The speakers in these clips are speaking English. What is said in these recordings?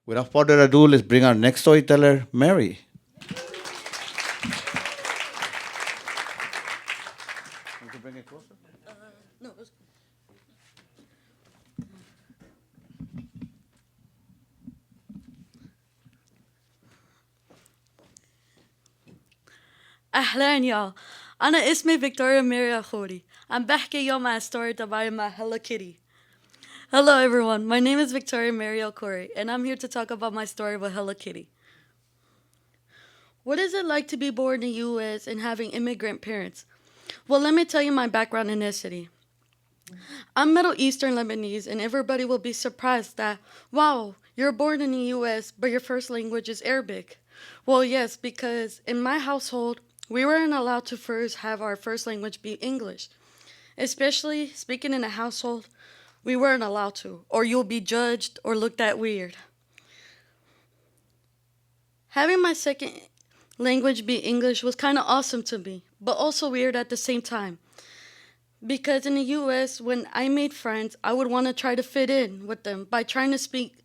Without further ado, let's bring our next storyteller, Mary. أهلين يا أنا اسمي فيكتوريا ميريا خوري. عم بحكي اليوم عن ستوري تبعي مع Hello Kitty. Hello everyone, my name is Victoria Mary Elkhoury, and I'm here to talk about my story with Hello Kitty. What is it like to be born in the U.S. and having immigrant parents? Well, let me tell you my background in this city. I'm Middle Eastern Lebanese, and everybody will be surprised that, wow, you're born in the U.S., but your first language is Arabic. Well, yes, because in my household, we weren't allowed to first have our first language be English. Especially speaking in a household, we weren't allowed to, or you'll be judged or looked at weird. Having my second language be English was kind of awesome to me, but also weird at the same time. Because in the US, when I made friends, I would want to try to fit in with them by trying to speak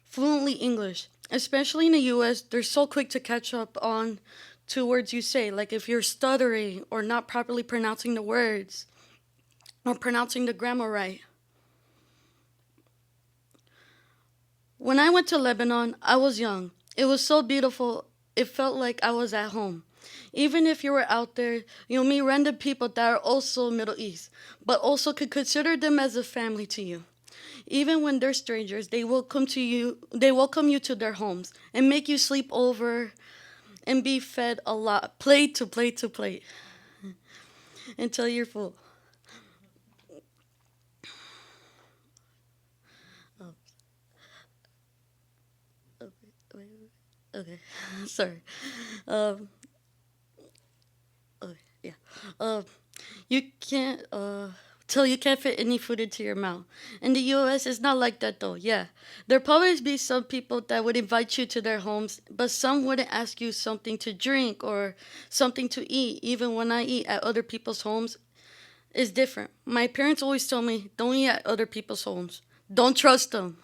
fluently English. Especially in the US, they're so quick to catch up on two words you say, like if you're stuttering or not properly pronouncing the words or pronouncing the grammar right. When I went to Lebanon, I was young. It was so beautiful, it felt like I was at home. Even if you were out there, you'll meet random people that are also Middle East, but also could consider them as a family to you. Even when they're strangers, they welcome you to their homes and make you sleep over and be fed a lot, plate to plate to plate, until you're full. Oh, okay, okay. Sorry. Um, okay, yeah. Um, you can't till you can't fit any food into your mouth. In the US it's not like that though, yeah. There'll probably be some people that would invite you to their homes, but some wouldn't ask you something to drink or something to eat. Even when I eat at other people's homes, it's different. My parents always tell me, don't eat at other people's homes. Don't trust them.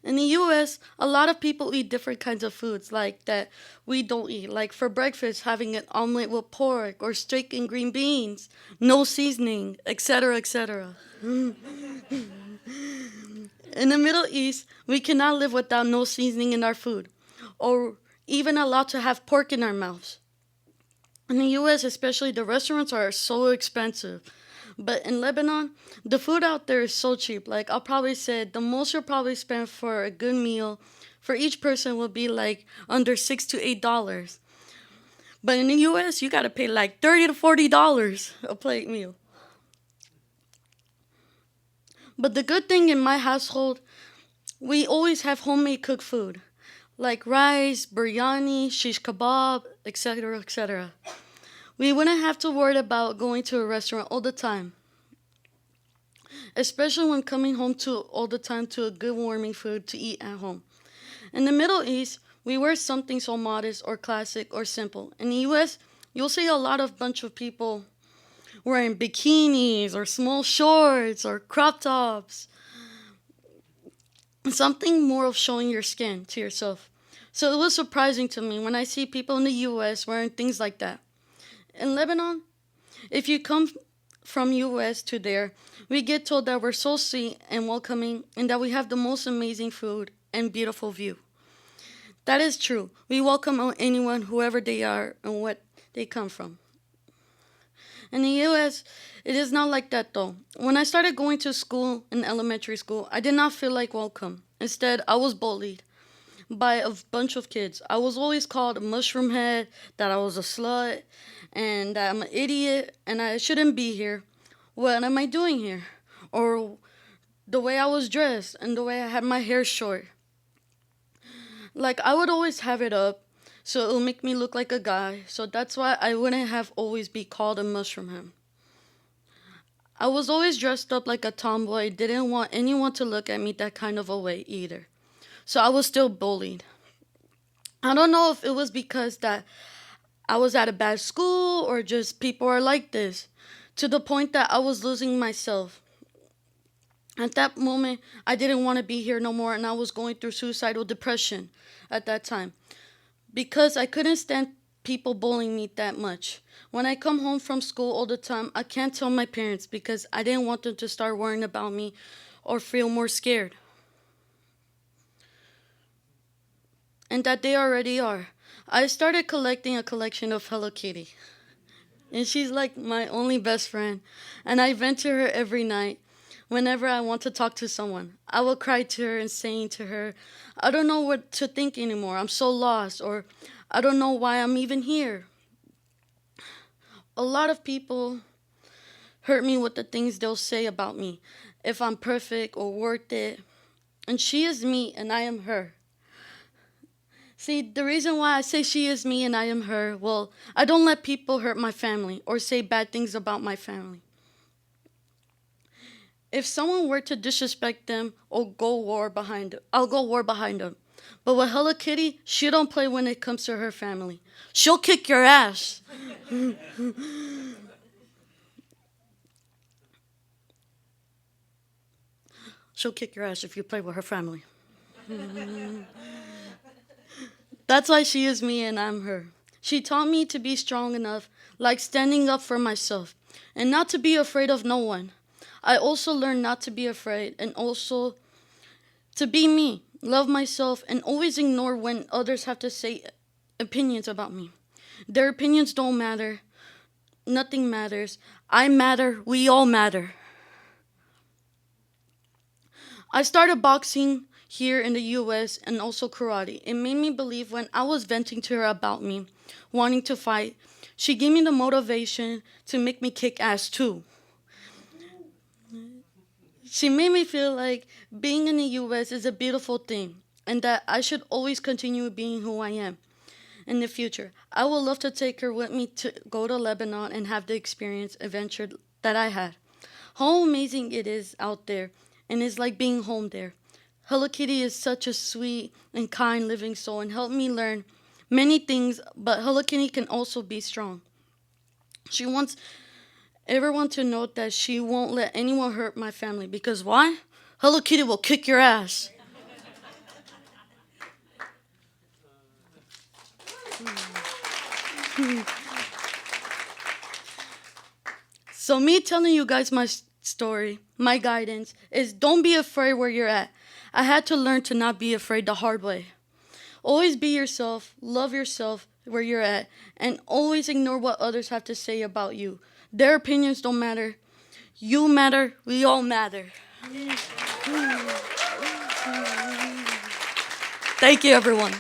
In the US, a lot of people eat different kinds of foods like that we don't eat. Like for breakfast, having an omelet with pork or steak and green beans, no seasoning, etc., etc. In the Middle East, we cannot live without no seasoning in our food or even allowed to have pork in our mouths. In the US, especially, the restaurants are so expensive. But in Lebanon, the food out there is so cheap. Like, I'll probably say the most you'll probably spend for a good meal for each person will be like under $6 to $8. But in the US, you gotta pay like $30 to $40 a plate meal. But the good thing in my household, we always have homemade cooked food like rice, biryani, shish kebab, etc., etc. We wouldn't have to worry about going to a restaurant all the time, especially when coming home to all the time to a good warming food to eat at home. In the Middle East, we wear something so modest or classic or simple. In the US, you'll see a lot of bunch of people wearing bikinis or small shorts or crop tops, something more of showing your skin to yourself. So it was surprising to me when I see people in the US wearing things like that. In Lebanon, if you come from US to there, we get told that we're so sweet and welcoming and that we have the most amazing food and beautiful view. That is true. We welcome anyone, whoever they are and what they come from. In the US, it is not like that though. When I started going to school in elementary school, I did not feel like welcome. Instead, I was bullied by a bunch of kids. I was always called a mushroom head, that I was a slut, and that I'm an idiot and I shouldn't be here. What am I doing here? Or the way I was dressed and the way I had my hair short. Like I would always have it up so it'll make me look like a guy. So that's why I wouldn't have always be called a mushroom head. I was always dressed up like a tomboy, didn't want anyone to look at me that kind of a way either. So I was still bullied. I don't know if it was because that I was at a bad school or just people are like this to the point that I was losing myself. At that moment, I didn't want to be here no more, and I was going through suicidal depression at that time because I couldn't stand people bullying me that much. When I come home from school all the time, I can't tell my parents because I didn't want them to start worrying about me or feel more scared. And that they already are. I started collecting a collection of Hello Kitty. And she's like my only best friend. And I vent to her every night whenever I want to talk to someone. I will cry to her and saying to her, I don't know what to think anymore. I'm so lost. Or I don't know why I'm even here. A lot of people hurt me with the things they'll say about me. If I'm perfect or worth it. And she is me and I am her. See, the reason why I say she is me and I am her, well, I don't let people hurt my family or say bad things about my family. If someone were to disrespect them, I'll go war behind them. But with Hello Kitty, she don't play when it comes to her family. She'll kick your ass. She'll kick your ass if you play with her family. That's why she is me and I'm her. She taught me to be strong enough, like standing up for myself, and not to be afraid of no one. I also learned not to be afraid and also to be me, love myself, and always ignore when others have to say opinions about me. Their opinions don't matter. Nothing matters. I matter. We all matter. I started boxing here in the US and also karate. It made me believe when I was venting to her about me, wanting to fight, she gave me the motivation to make me kick ass too. She made me feel like being in the US is a beautiful thing and that I should always continue being who I am in the future. I would love to take her with me to go to Lebanon and have the experience, adventure that I had. How amazing it is out there, and it's like being home there. Hello Kitty is such a sweet and kind living soul and helped me learn many things, but Hello Kitty can also be strong. She wants everyone to know that she won't let anyone hurt my family because why? Hello Kitty will kick your ass. So me telling you guys my story, my guidance is don't be afraid where you're at. I had to learn to not be afraid the hard way. Always be yourself, love yourself where you're at, and always ignore what others have to say about you. Their opinions don't matter. You matter. We all matter. Thank you, everyone.